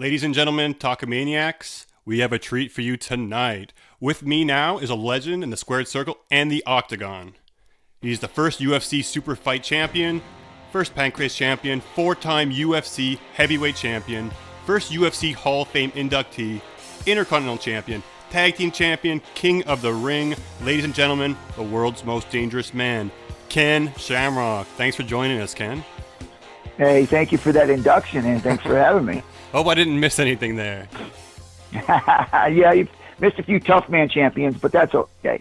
Ladies and gentlemen, Talkamaniacs, we have a treat for you tonight. With me now is a legend in the squared circle and the octagon. He's the first UFC super fight champion, first pancrase champion, four-time UFC heavyweight champion, first UFC Hall of Fame inductee, intercontinental champion, tag team champion, king of the ring. Ladies and gentlemen, the world's most dangerous man, Ken Shamrock. Thanks for joining us, Ken. Hey, thank you for that induction, and thanks for having me. Hope I didn't miss anything there. Yeah, you've missed a few tough man champions, but that's okay.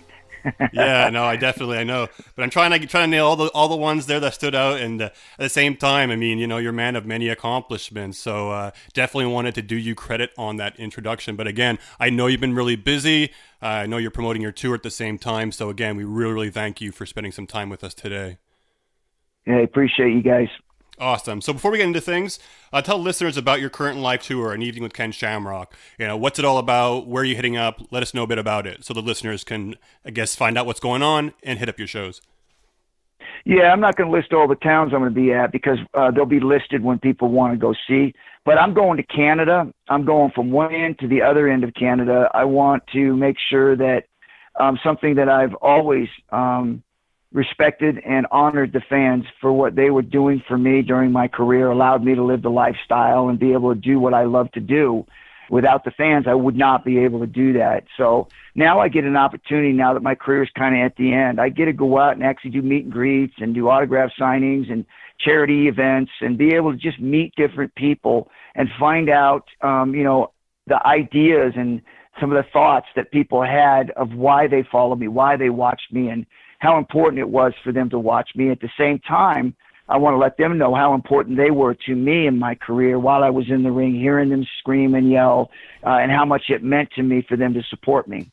Yeah, no, I know. But I'm trying to nail all the ones there that stood out, and at the same time, I mean, you're a man of many accomplishments, so definitely wanted to do you credit on that introduction. But again, I know you've been really busy. I know you're promoting your tour at the same time, so again, we really, really thank you for spending some time with us today. Hey, appreciate you guys. Awesome. So before we get into things, tell listeners about your current live tour, An Evening with Ken Shamrock. What's it all about? Where are you hitting up? Let us know a bit about it so the listeners can, I guess, find out what's going on and hit up your shows. Yeah, I'm not going to list all the towns I'm going to be at because they'll be listed when people want to go see. But I'm going to Canada. I'm going from one end to the other end of Canada. I want to make sure that something that I've always respected and honored the fans for what they were doing for me during my career, allowed me to live the lifestyle and be able to do what I love to do. Without the fans, I would not be able to do that. So now I get an opportunity, now that my career is kind of at the end. I get to go out and actually do meet and greets and do autograph signings and charity events and be able to just meet different people and find out, the ideas and some of the thoughts that people had of why they follow me, why they watched me, and how important it was for them to watch me. At the same time, I want to let them know how important they were to me in my career while I was in the ring, hearing them scream and yell, and how much it meant to me for them to support me.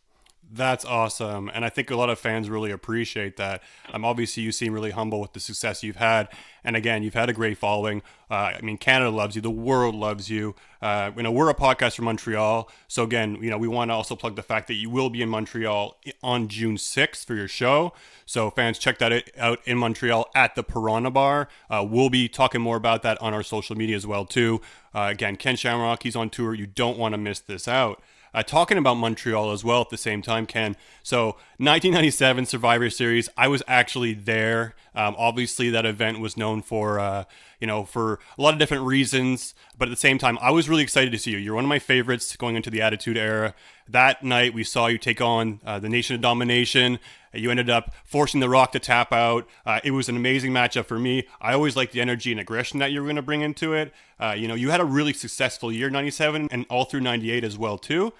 That's awesome. And I think a lot of fans really appreciate that. Obviously, you seem really humble with the success you've had. And again, you've had a great following. Canada loves you. The world loves you. We're a podcast from Montreal. So again, we want to also plug the fact that you will be in Montreal on June 6th for your show. So fans, check that out in Montreal at the Piranha Bar. We'll be talking more about that on our social media as well, too. Again, Ken Shamrock, he's on tour. You don't want to miss this out. Talking about Montreal as well at the same time, Ken. So 1997 Survivor Series, I was actually there. Obviously, that event was known for a lot of different reasons. But at the same time, I was really excited to see you. You're one of my favorites going into the Attitude Era. That night, we saw you take on the Nation of Domination. You ended up forcing The Rock to tap out. It was an amazing matchup for me. I always liked the energy and aggression that you were going to bring into it. You had a really successful year, 97, and all through 98 as well, too,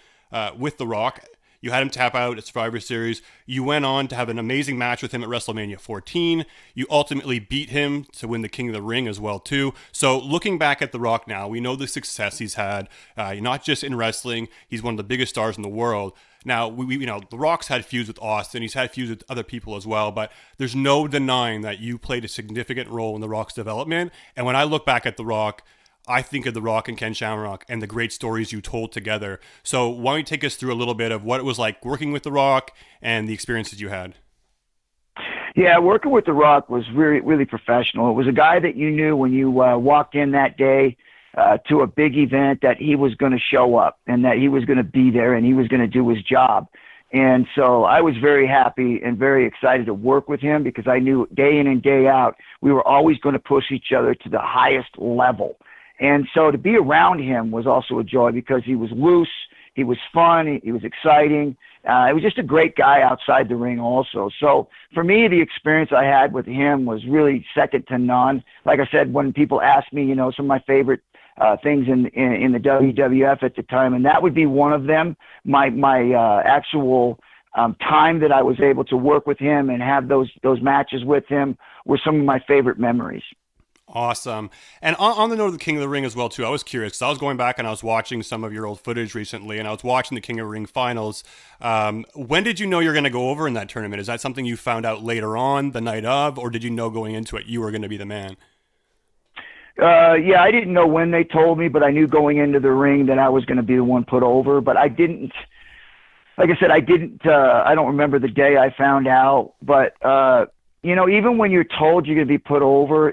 with The Rock. You had him tap out at Survivor Series. You went on to have an amazing match with him at WrestleMania 14. You ultimately beat him to win the King of the Ring as well, too. So looking back at The Rock now, we know the success he's had, not just in wrestling. He's one of the biggest stars in the world. Now, The Rock's had feuds with Austin. He's had feuds with other people as well, but there's no denying that you played a significant role in The Rock's development. And when I look back at The Rock, I think of The Rock and Ken Shamrock and the great stories you told together. So why don't you take us through a little bit of what it was like working with The Rock and the experiences you had? Yeah, working with The Rock was really, really professional. It was a guy that you knew when you walked in that day to a big event that he was going to show up and that he was going to be there and he was going to do his job. And so I was very happy and very excited to work with him because I knew day in and day out we were always going to push each other to the highest level. And so to be around him was also a joy because he was loose, he was fun, he was exciting. He was just a great guy outside the ring also. So for me, the experience I had with him was really second to none. Like I said, when people ask me, some of my favorite things in the WWF at the time, and that would be one of them, my actual time that I was able to work with him and have those matches with him were some of my favorite memories. Awesome. And on the note of the King of the Ring as well, too, I was curious because I was going back and I was watching some of your old footage recently and I was watching the King of the Ring finals. When did you know you were going to go over in that tournament? Is that something you found out later on the night of, or did you know going into it you were going to be the man? Yeah, I didn't know when they told me, but I knew going into the ring that I was going to be the one put over. But I didn't, like I said, I don't remember the day I found out. But, even when you're told you're going to be put over,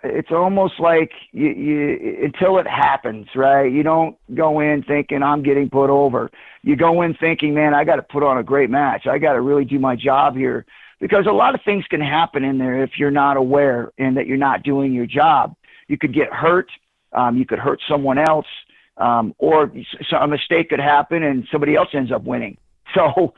it's almost like you until it happens, right? You don't go in thinking I'm getting put over. You go in thinking, man, I got to put on a great match. I got to really do my job here, because a lot of things can happen in there if you're not aware and that you're not doing your job. You could get hurt. You could hurt someone else, or a mistake could happen and somebody else ends up winning. So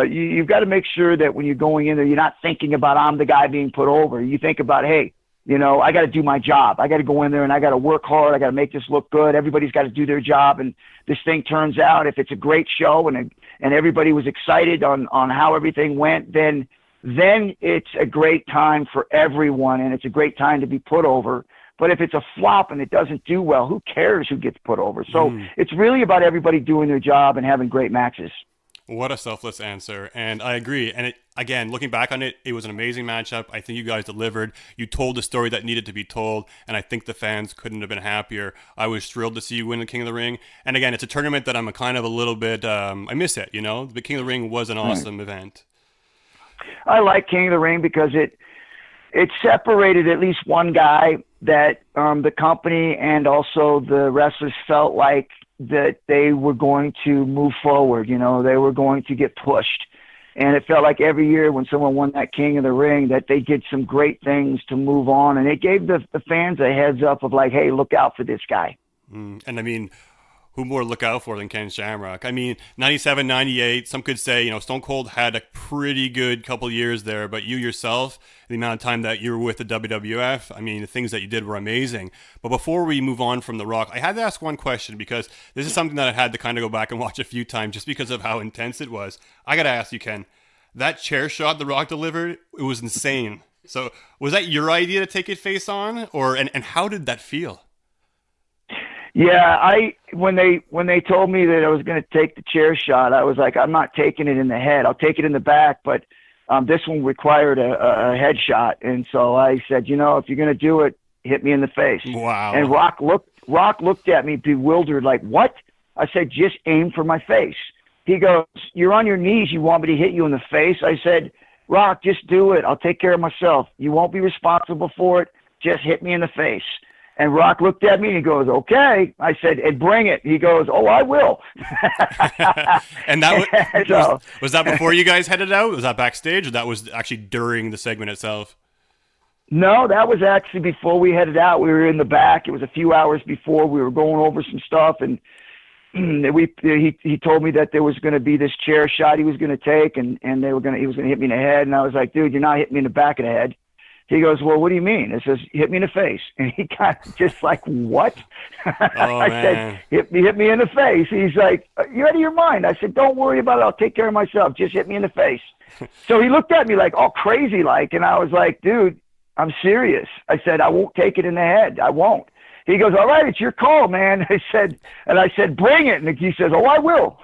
you've got to make sure that when you're going in there, you're not thinking about I'm the guy being put over. You think about, hey, I got to do my job. I got to go in there and I got to work hard. I got to make this look good. Everybody's got to do their job. And this thing turns out, if it's a great show and everybody was excited on how everything went, then it's a great time for everyone, and it's a great time to be put over. But if it's a flop and it doesn't do well, who cares who gets put over? So it's really about everybody doing their job and having great matches. What a selfless answer. And I agree. And again, looking back on it, it was an amazing matchup. I think you guys delivered. You told the story that needed to be told. And I think the fans couldn't have been happier. I was thrilled to see you win the King of the Ring. And again, it's a tournament that I'm a little bit, I miss it, The King of the Ring was an awesome event. I like King of the Ring because it separated at least one guy that the company and also the wrestlers felt like that they were going to move forward. They were going to get pushed. And it felt like every year when someone won that King of the Ring that they did some great things to move on. And it gave the fans a heads up of like, hey, look out for this guy. And I mean, who more to look out for than Ken Shamrock? I mean, 97, 98, some could say, Stone Cold had a pretty good couple years there, but you yourself, the amount of time that you were with the WWF, I mean, the things that you did were amazing. But before we move on from The Rock, I had to ask one question, because this is something that I had to kind of go back and watch a few times just because of how intense it was. I got to ask you, Ken, that chair shot The Rock delivered, it was insane. So was that your idea to take it face on, and how did that feel? Yeah, when they told me that I was going to take the chair shot, I was like, I'm not taking it in the head. I'll take it in the back, but this one required a head shot. And so I said, if you're going to do it, hit me in the face. Wow. And Rock looked at me bewildered, like, what? I said, just aim for my face. He goes, you're on your knees. You want me to hit you in the face? I said, Rock, just do it. I'll take care of myself. You won't be responsible for it. Just hit me in the face. And Rock looked at me and he goes, okay. I said, and bring it. He goes, oh, I will. And that was that before you guys headed out? Was that backstage, or that was actually during the segment itself? No, that was actually before we headed out. We were in the back. It was a few hours before. We were going over some stuff, and he told me that there was going to be this chair shot he was going to take, and he was going to hit me in the head. And I was like, dude, you're not hitting me in the back of the head. He goes, well, what do you mean? It says, hit me in the face. And he got just like, what? Oh, I said, hit me in the face. He's like, you're out of your mind. I said, don't worry about it. I'll take care of myself. Just hit me in the face. So he looked at me like all crazy like, and I was like, dude, I'm serious. I said, I won't take it in the head. I won't. He goes, all right, it's your call, man. I said, bring it. And he says, oh, I will.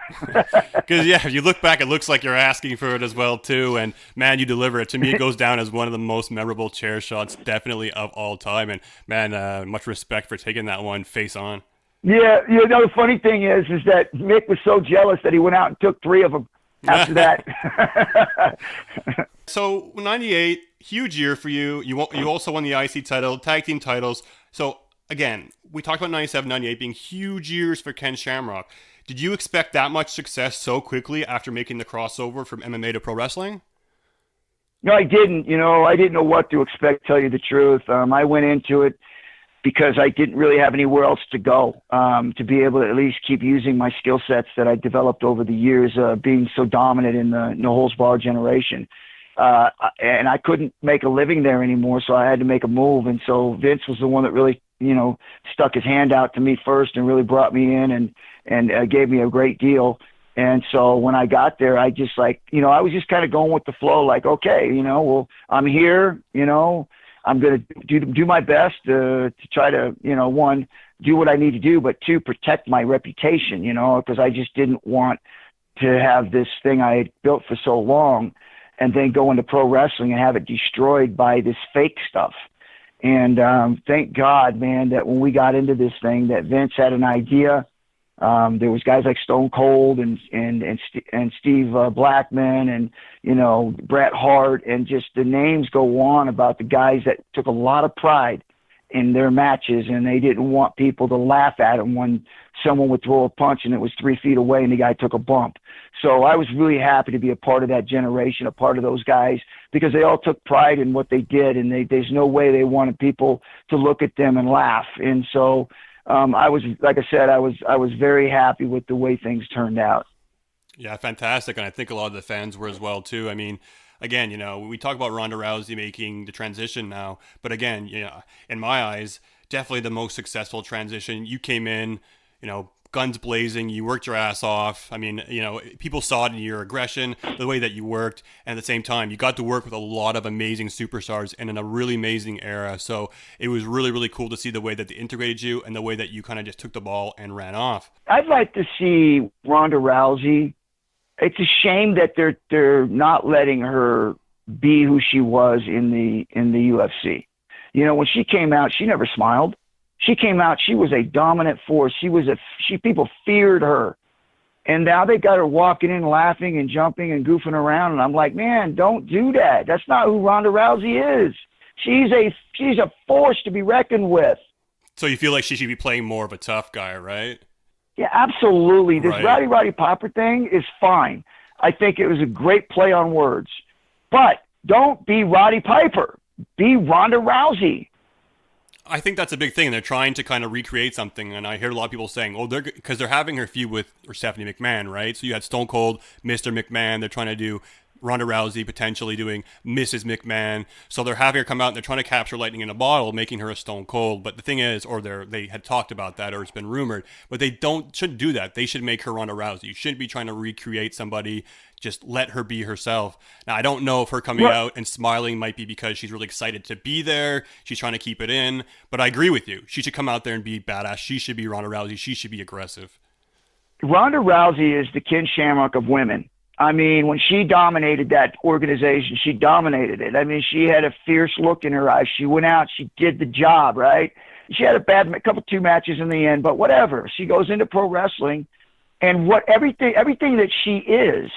Because, yeah, if you look back, it looks like you're asking for it as well, too. And, man, you deliver it. To me, it goes down as one of the most memorable chair shots, definitely of all time. And, man, much respect for taking that one face on. Yeah, the funny thing is that Mick was so jealous that he went out and took 3 of them after that. So, 98, huge year for you. You also won the IC title, tag team titles. So, again, we talked about 97, 98 being huge years for Ken Shamrock. Did you expect that much success so quickly after making the crossover from MMA to pro wrestling? No, I didn't. I didn't know what to expect, to tell you the truth. I went into it because I didn't really have anywhere else to go, to be able to at least keep using my skill sets that I developed over the years, being so dominant in the no-holds-barred generation. And I couldn't make a living there anymore, so I had to make a move. And so Vince was the one that really stuck his hand out to me first and really brought me in and gave me a great deal. And so when I got there, I just I was just kind of going with the flow, like, okay, well, I'm here, I'm going to do my best to try to, 1, do what I need to do, but 2, protect my reputation, because I just didn't want to have this thing I had built for so long and then go into pro wrestling and have it destroyed by this fake stuff. And thank God, man, that when we got into this thing, that Vince had an idea There was guys like Stone Cold and Steve Blackman and, you know, Bret Hart, and just the names go on about the guys that took a lot of pride in their matches, and they didn't want people to laugh at them when someone would throw a punch and it was 3 feet away and the guy took a bump. So I was really happy to be a part of that generation, a part of those guys, because they all took pride in what they did, and there's no way they wanted people to look at them and laugh. And so I was, like I said, I was very happy with the way things turned out. Yeah, fantastic. And I think a lot of the fans were as well, too. I mean, again, you know, we talk about Ronda Rousey making the transition now, but again, you know, in my eyes, definitely the most successful transition. You came in, you know, guns blazing, you worked your ass off. I mean, you know, people saw it in your aggression, the way that you worked, and at the same time, you got to work with a lot of amazing superstars and in a really amazing era. So it was really, really cool to see the way that they integrated you and the way that you kind of just took the ball and ran off. I'd like to see Ronda Rousey. It's a shame that they're not letting her be who she was in the UFC. You know, when she came out, she never smiled. She came out, she was a dominant force. People feared her. And now they got her walking in, laughing and jumping and goofing around. And I'm like, man, don't do that. That's not who Ronda Rousey is. She's a force to be reckoned with. So you feel like she should be playing more of a tough guy, right? Yeah, absolutely. This Right. Roddy Piper thing is fine. I think it was a great play on words. But don't be Roddy Piper. Be Ronda Rousey. I think that's a big thing. They're trying to kind of recreate something, and I hear a lot of people saying, "Oh, because they're having her feud with Stephanie McMahon, right?" So you had Stone Cold, Mr. McMahon. They're trying to do Ronda Rousey potentially doing Mrs. McMahon. So they're having her come out and they're trying to capture lightning in a bottle, making her a Stone Cold. But the thing is, or they had talked about that, or it's been rumored, but they shouldn't do that. They should make her Ronda Rousey. You shouldn't be trying to recreate somebody. Just let her be herself. Now, I don't know if her coming out and smiling might be because she's really excited to be there. She's trying to keep it in. But I agree with you. She should come out there and be badass. She should be Ronda Rousey. She should be aggressive. Ronda Rousey is the Ken Shamrock of women. I mean, when she dominated that organization, she dominated it. I mean, she had a fierce look in her eyes. She went out, she did the job, right? She had a couple 2 matches in the end, but whatever. She goes into pro wrestling, and everything that she is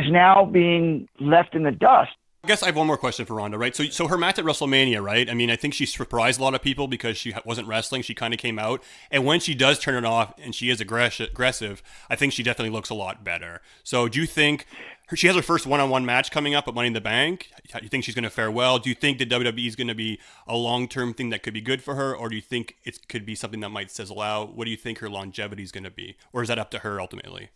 now being left in the dust. I guess I have one more question for Ronda, right? So her match at Wrestlemania, right? I mean, I think she surprised a lot of people because she wasn't wrestling. She kind of came out. And when she does turn it off and she is aggressive, I think she definitely looks a lot better. So do you think she has her first one-on-one match coming up at Money in the Bank? Do you think she's going to fare well? Do you think the WWE is going to be a long-term thing that could be good for her? Or do you think it could be something that might sizzle out? What do you think her longevity is going to be? Or is that up to her ultimately?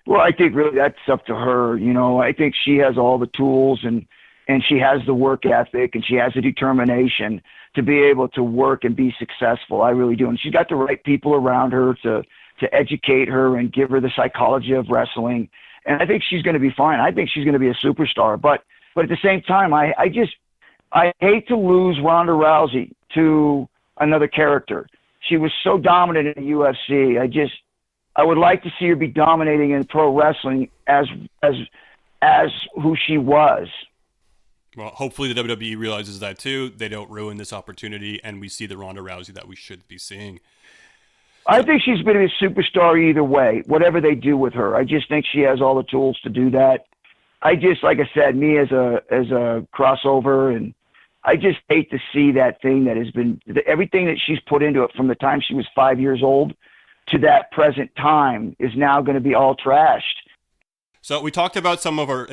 Well, I think really that's up to her. You know, I think she has all the tools and she has the work ethic and she has the determination to be able to work and be successful. I really do. And she's got the right people around her to educate her and give her the psychology of wrestling. And I think she's going to be fine. I think she's going to be a superstar. But at the same time, I hate to lose Ronda Rousey to another character. She was so dominant in the UFC. I would like to see her be dominating in pro wrestling as who she was. Well, hopefully the WWE realizes that too. They don't ruin this opportunity, and we see the Ronda Rousey that we should be seeing. I think she's going to be a superstar either way, whatever they do with her. I just think she has all the tools to do that. Like I said, me as a crossover, and I just hate to see that thing that has been everything that she's put into it from the time she was 5 years old to that present time is now going to be all trashed. So we talked about some of our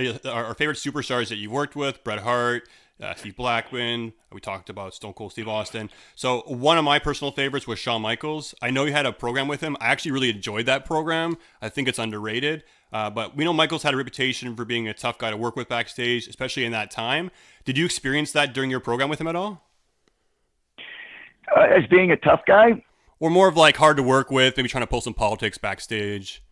favorite superstars that you've worked with, Bret Hart, Steve Blackman. We talked about Stone Cold Steve Austin. So one of my personal favorites was Shawn Michaels. I know you had a program with him. I actually really enjoyed that program. I think it's underrated. But we know Michaels had a reputation for being a tough guy to work with backstage, especially in that time. Did you experience that during your program with him at all? As being a tough guy? Or more of like hard to work with, maybe trying to pull some politics backstage?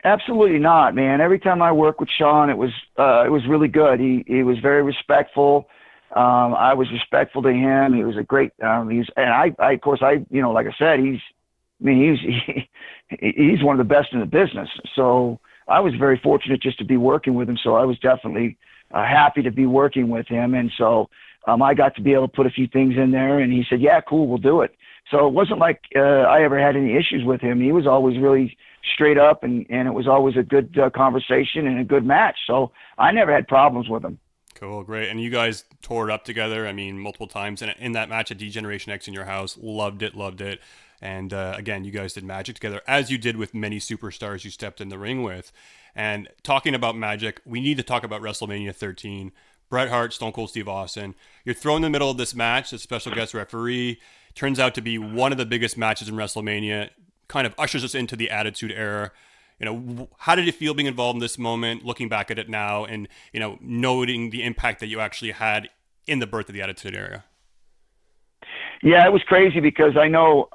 Absolutely not, man. Every time I worked with Shawn, it was really good. He was very respectful. I was respectful to him. He was a great. Like I said, he's one of the best in the business. So I was very fortunate just to be working with him. So I was definitely happy to be working with him. And so I got to be able to put a few things in there. And he said, "Yeah, cool, we'll do it." So it wasn't like I ever had any issues with him. He was always really straight up, and it was always a good conversation and a good match. So I never had problems with him. Cool, great. And you guys tore it up together, I mean, multiple times. And in that match at D-Generation X in your house, loved it, loved it. And again, you guys did magic together, as you did with many superstars you stepped in the ring with. And talking about magic, we need to talk about WrestleMania 13. Bret Hart, Stone Cold Steve Austin. You're thrown in the middle of this match, a special guest referee. Turns out to be one of the biggest matches in WrestleMania. Kind of ushers us into the Attitude Era. You know, how did it feel being involved in this moment, looking back at it now, and, you know, noting the impact that you actually had in the birth of the Attitude Era? Yeah, it was crazy because I know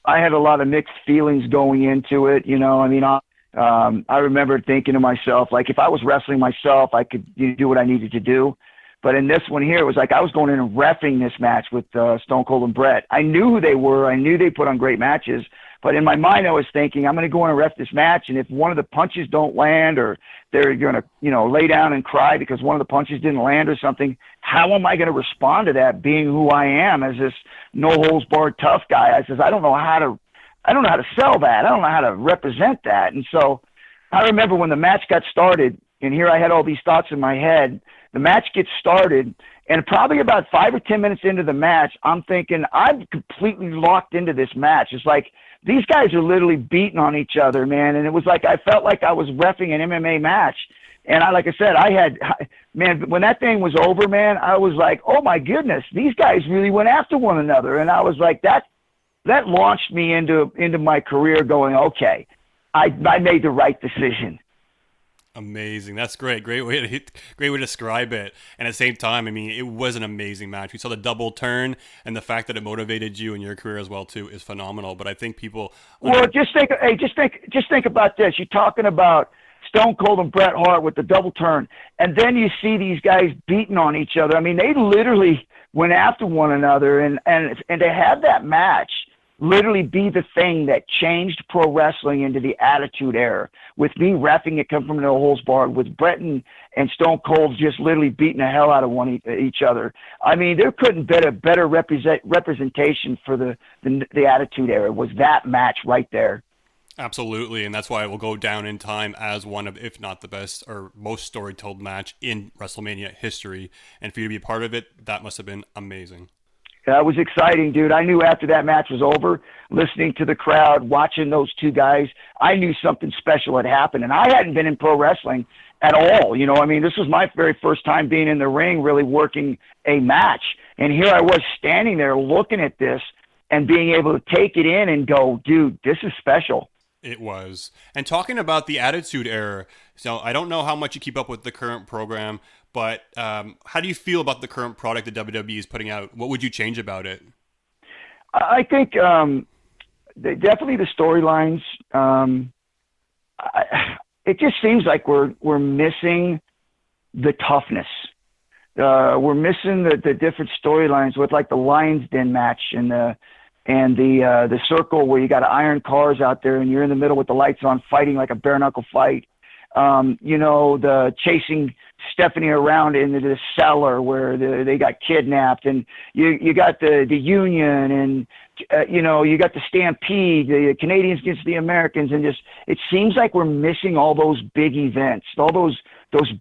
I had a lot of mixed feelings going into it. You know, I mean, I remember thinking to myself, like, if I was wrestling myself, I could do what I needed to do. But in this one here, it was like I was going in and reffing this match with Stone Cold and Bret. I knew who they were. I knew they put on great matches. But in my mind, I was thinking, I'm going to go in and ref this match, and if one of the punches don't land, or they're going to, you know, lay down and cry because one of the punches didn't land or something, how am I going to respond to that, being who I am as this no-holds-barred tough guy? I says, I don't know how to sell that. I don't know how to represent that. And so I remember when the match got started, and here I had all these thoughts in my head. The match gets started, and probably about 5 or 10 minutes into the match, I'm thinking, I'm completely locked into this match. It's like these guys are literally beating on each other, man. And it was like I felt like I was reffing an MMA match. And like I said, man, when that thing was over, man, I was like, oh my goodness, these guys really went after one another. And I was like, that launched me into my career going, okay, I made the right decision. Amazing. That's great. Great way to describe it. And at the same time, I mean, it was an amazing match. We saw the double turn, and the fact that it motivated you in your career as well too is phenomenal. But I think people just think about this. You're talking about Stone Cold and Bret Hart with the double turn, and then you see these guys beating on each other. I mean, they literally went after one another, and to have that match literally be the thing that changed pro wrestling into the Attitude Era, with me reffing it, come from no holds barred, with Bret and Stone Cold just literally beating the hell out of each other. I mean, there couldn't be a better representation for the Attitude Era, was that match right there. Absolutely, and that's why it will go down in time as one of, if not the best or most story-told match in WrestleMania history. And for you to be a part of it, that must have been amazing. That was exciting, dude. I knew after that match was over, listening to the crowd, watching those two guys, I knew something special had happened. And I hadn't been in pro wrestling at all. You know, I mean, this was my very first time being in the ring, really working a match. And here I was standing there looking at this and being able to take it in and go, dude, this is special. It was. And talking about the Attitude Era, so I don't know how much you keep up with the current program, but how do you feel about the current product that WWE is putting out? What would you change about it? I think definitely the storylines. It just seems like we're missing the toughness. We're missing the different storylines with, like, the Lions Den match and the circle where you got iron cars out there and you're in the middle with the lights on fighting like a bare knuckle fight. You know, the chasing Stephanie around into the cellar where they got kidnapped, and you got the Union, and you know, you got the Stampede, the Canadians against the Americans, and just it seems like we're missing all those big events, all those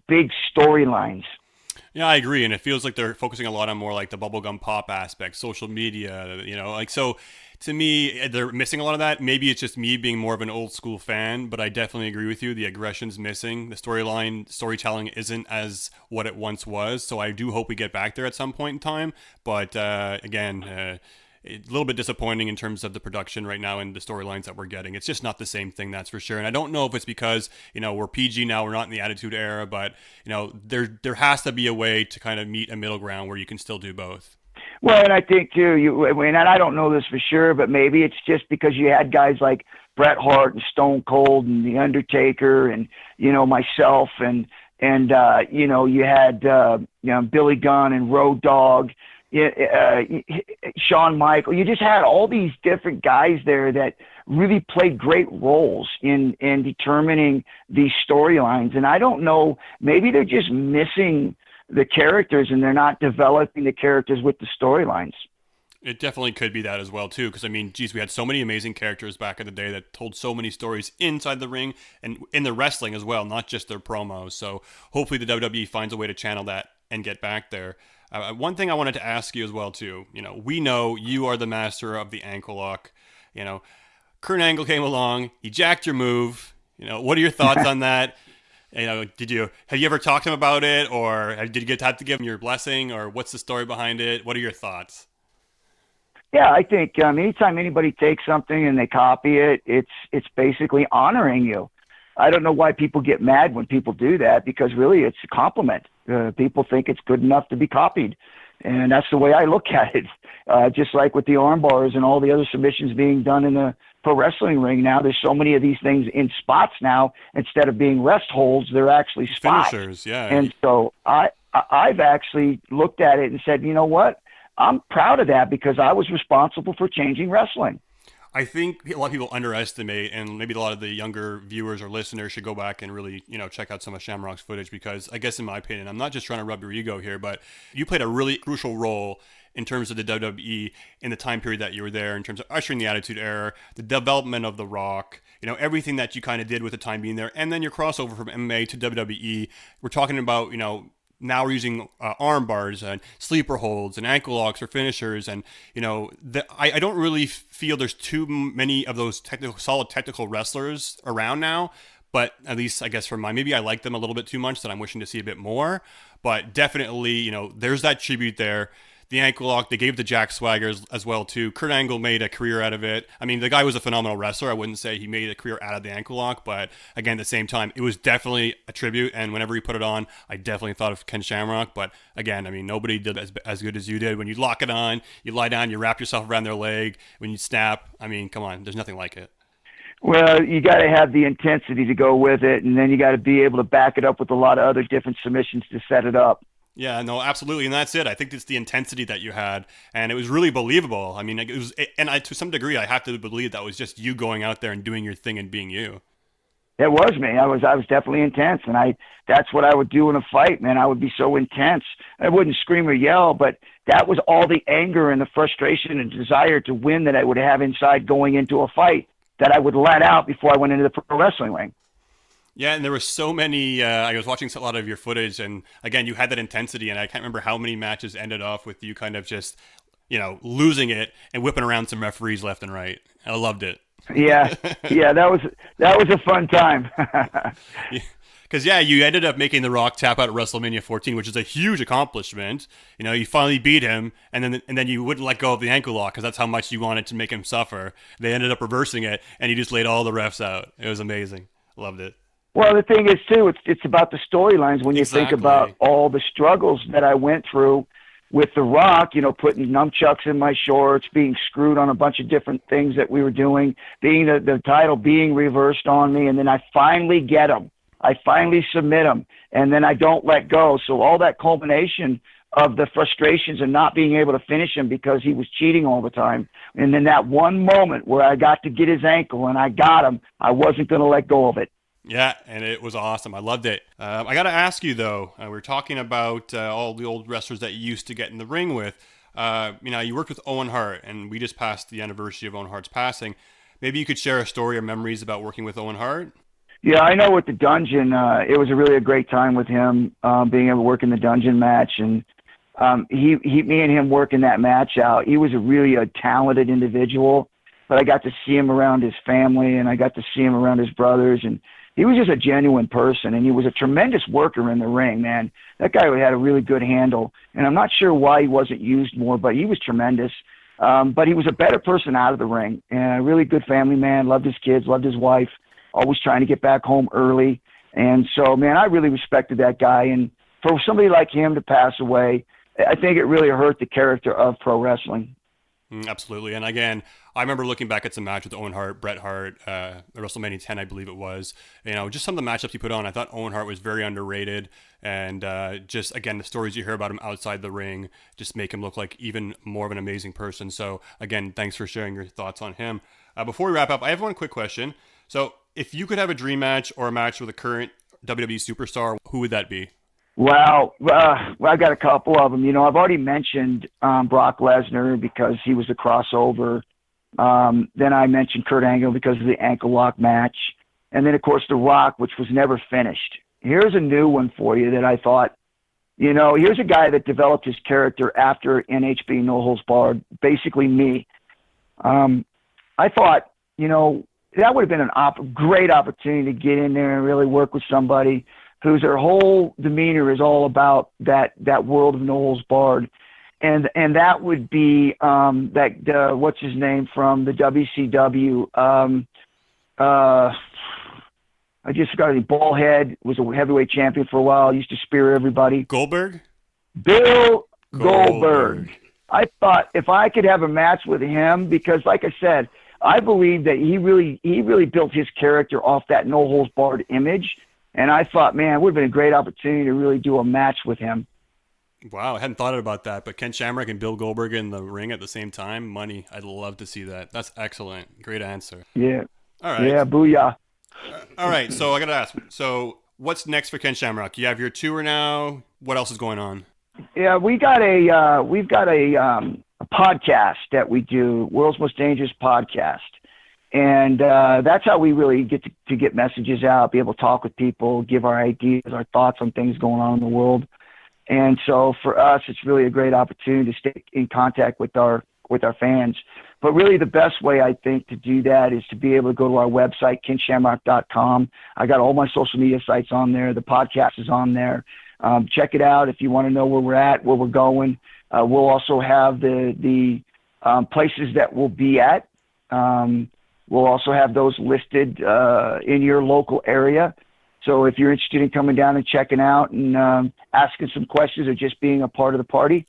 big storylines. Yeah, I agree, and it feels like they're focusing a lot on more like the bubblegum pop aspect, social media, you know, like, so to me, they're missing a lot of that. Maybe it's just me being more of an old school fan, but I definitely agree with you. The aggression's missing. The storytelling isn't as what it once was, so I do hope we get back there at some point in time, but again, a little bit disappointing in terms of the production right now and the storylines that we're getting. It's just not the same thing, that's for sure. And I don't know if it's because, you know, we're PG now, we're not in the Attitude Era, but, you know, there has to be a way to kind of meet a middle ground where you can still do both. Well, and I think too, and I don't know this for sure, but maybe it's just because you had guys like Bret Hart and Stone Cold and The Undertaker and, you know, myself and you know, you had you know, Billy Gunn and Road Dogg, Shawn Michaels. You just had all these different guys there that really played great roles in determining these storylines. And I don't know, maybe they're just missing the characters and they're not developing the characters with the storylines. It definitely could be that as well too, because I mean, geez, we had so many amazing characters back in the day that told so many stories inside the ring and in the wrestling as well, not just their promos. So hopefully the WWE finds a way to channel that and get back there. One thing I wanted to ask you as well too, we know you are the master of the ankle lock. You know, Kurt Angle came along, he jacked your move. What are your thoughts on that? Have you ever talked to him about it, or did you have to give him your blessing, or what's the story behind it? What are your thoughts? Yeah, I think anytime anybody takes something and they copy it, it's basically honoring you. I don't know why people get mad when people do that, because really it's a compliment. People think it's good enough to be copied, and that's the way I look at it. Just like with the arm bars and all the other submissions being done in the pro wrestling ring now, there's so many of these things in spots now. Instead of being rest holds, they're actually spots. Finishers, yeah. And so I've actually looked at it and said, you know what? I'm proud of that, because I was responsible for changing wrestling. I think a lot of people underestimate, and maybe a lot of the younger viewers or listeners should go back and really, check out some of Shamrock's footage, because I guess in my opinion, I'm not just trying to rub your ego here, but you played a really crucial role in terms of the WWE in the time period that you were there, in terms of ushering the Attitude Era, the development of The Rock, everything that you kind of did with the time being there, and then your crossover from MMA to WWE. We're talking about, now we're using arm bars and sleeper holds and ankle locks or finishers, and I don't really feel there's too many of those solid technical wrestlers around now. But at least I guess for maybe I like them a little bit too much that I'm wishing to see a bit more. But definitely, there's that tribute there. The ankle lock, they gave the Jack Swagger as well too. Kurt Angle made a career out of it. I mean, the guy was a phenomenal wrestler. I wouldn't say he made a career out of the ankle lock, but again, at the same time, it was definitely a tribute. And whenever he put it on, I definitely thought of Ken Shamrock. But again, I mean, nobody did as good as you did. When you lock it on, you lie down, you wrap yourself around their leg. When you snap, I mean, come on, there's nothing like it. Well, you got to have the intensity to go with it, and then you got to be able to back it up with a lot of other different submissions to set it up. Yeah, no, absolutely, and that's it. I think it's the intensity that you had, and it was really believable. I mean, to some degree, I have to believe that was just you going out there and doing your thing and being you. It was me. I was definitely intense, and that's what I would do in a fight, man. I would be so intense. I wouldn't scream or yell, but that was all the anger and the frustration and desire to win that I would have inside going into a fight that I would let out before I went into the pro wrestling ring. Yeah, and there were so many, I was watching a lot of your footage, and again, you had that intensity, and I can't remember how many matches ended off with you kind of just, losing it and whipping around some referees left and right. I loved it. Yeah, that was a fun time. Because, you ended up making The Rock tap out at WrestleMania 14, which is a huge accomplishment. You finally beat him, and then you wouldn't let go of the ankle lock because that's how much you wanted to make him suffer. They ended up reversing it, and you just laid all the refs out. It was amazing. Loved it. Well, the thing is, too, it's about the storylines. When you think about all the struggles that I went through with The Rock, putting nunchucks in my shorts, being screwed on a bunch of different things that we were doing, being the title being reversed on me, and then I finally get him. I finally submit him, and then I don't let go. So all that culmination of the frustrations and not being able to finish him because he was cheating all the time. And then that one moment where I got to get his ankle and I got him, I wasn't going to let go of it. Yeah, and it was awesome. I loved it. I got to ask you, though, we're talking about all the old wrestlers that you used to get in the ring with. You worked with Owen Hart, and we just passed the anniversary of Owen Hart's passing. Maybe you could share a story or memories about working with Owen Hart? Yeah, I know with the Dungeon, it was really a great time with him, being able to work in the Dungeon match. And me and him working that match out. He was really a talented individual, but I got to see him around his family, and I got to see him around his brothers, and he was just a genuine person, and he was a tremendous worker in the ring, man. That guy had a really good handle, and I'm not sure why he wasn't used more, but he was tremendous. But he was a better person out of the ring, and a really good family man, loved his kids, loved his wife, always trying to get back home early. And so, man, I really respected that guy. And for somebody like him to pass away, I think it really hurt the character of pro wrestling. Absolutely. And again, I remember looking back at some match with Owen Hart, Bret Hart, WrestleMania 10, I believe it was. Just some of the matchups he put on, I thought Owen Hart was very underrated. And just, again, the stories you hear about him outside the ring just make him look like even more of an amazing person. So, again, thanks for sharing your thoughts on him. Before we wrap up, I have one quick question. So, if you could have a dream match or a match with a current WWE superstar, who would that be? Well, I got a couple of them. I've already mentioned Brock Lesnar because he was a crossover. Then I mentioned Kurt Angle because of the ankle lock match. And then, of course, The Rock, which was never finished. Here's a new one for you that I thought, here's a guy that developed his character after NHB No Holds Barred, basically me. I thought, that would have been a great opportunity to get in there and really work with somebody whose their whole demeanor is all about that world of No Holds Barred. And that would be what's his name from the WCW? I just forgot his ballhead, was a heavyweight champion for a while, used to spear everybody. Goldberg? Bill Goldberg. I thought if I could have a match with him, because like I said, I believe that he really built his character off that No Holds Barred image. And I thought, man, it would have been a great opportunity to really do a match with him. Wow, I hadn't thought about that. But Ken Shamrock and Bill Goldberg in the ring at the same time, money. I'd love to see that. That's excellent. Great answer. Yeah. All right. Yeah, booyah. All right, so I got to ask. So what's next for Ken Shamrock? You have your tour now. What else is going on? Yeah, we've got a podcast that we do, World's Most Dangerous Podcast. And that's how we really get to get messages out, be able to talk with people, give our ideas, our thoughts on things going on in the world. And so for us, it's really a great opportunity to stay in contact with our fans. But really the best way, I think, to do that is to be able to go to our website, kenshamrock.com. I got all my social media sites on there. The podcast is on there. Check it out if you want to know where we're at, where we're going. We'll also have the places that we'll be at. We'll also have those listed in your local area. So if you're interested in coming down and checking out and asking some questions or just being a part of the party,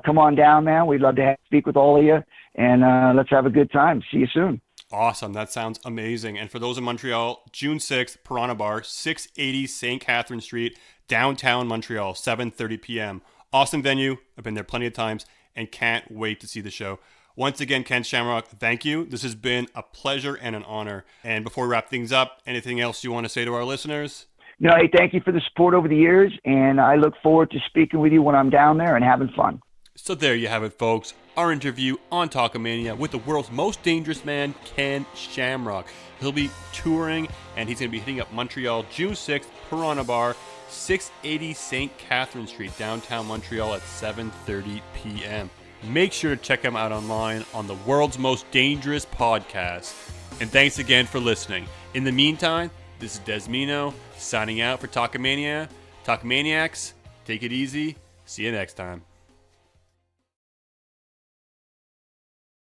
come on down, man. We'd love to speak with all of you, and let's have a good time. See you soon. Awesome. That sounds amazing. And for those in Montreal, June 6th, Piranha Bar, 680 St. Catherine Street, downtown Montreal, 7:30 p.m. Awesome venue. I've been there plenty of times and can't wait to see the show. Once again, Ken Shamrock, thank you. This has been a pleasure and an honor. And before we wrap things up, anything else you want to say to our listeners? No, hey, thank you for the support over the years, and I look forward to speaking with you when I'm down there and having fun. So there you have it, folks. Our interview on Talkamania with the world's most dangerous man, Ken Shamrock. He'll be touring, and he's going to be hitting up Montreal June 6th, Piranha Bar, 680 St. Catherine Street, downtown Montreal at 7:30 p.m. Make sure to check him out online on the world's most dangerous podcast. And thanks again for listening. In the meantime, this is Desmino signing out for Talkamania. Talkamaniacs, take it easy. See you next time.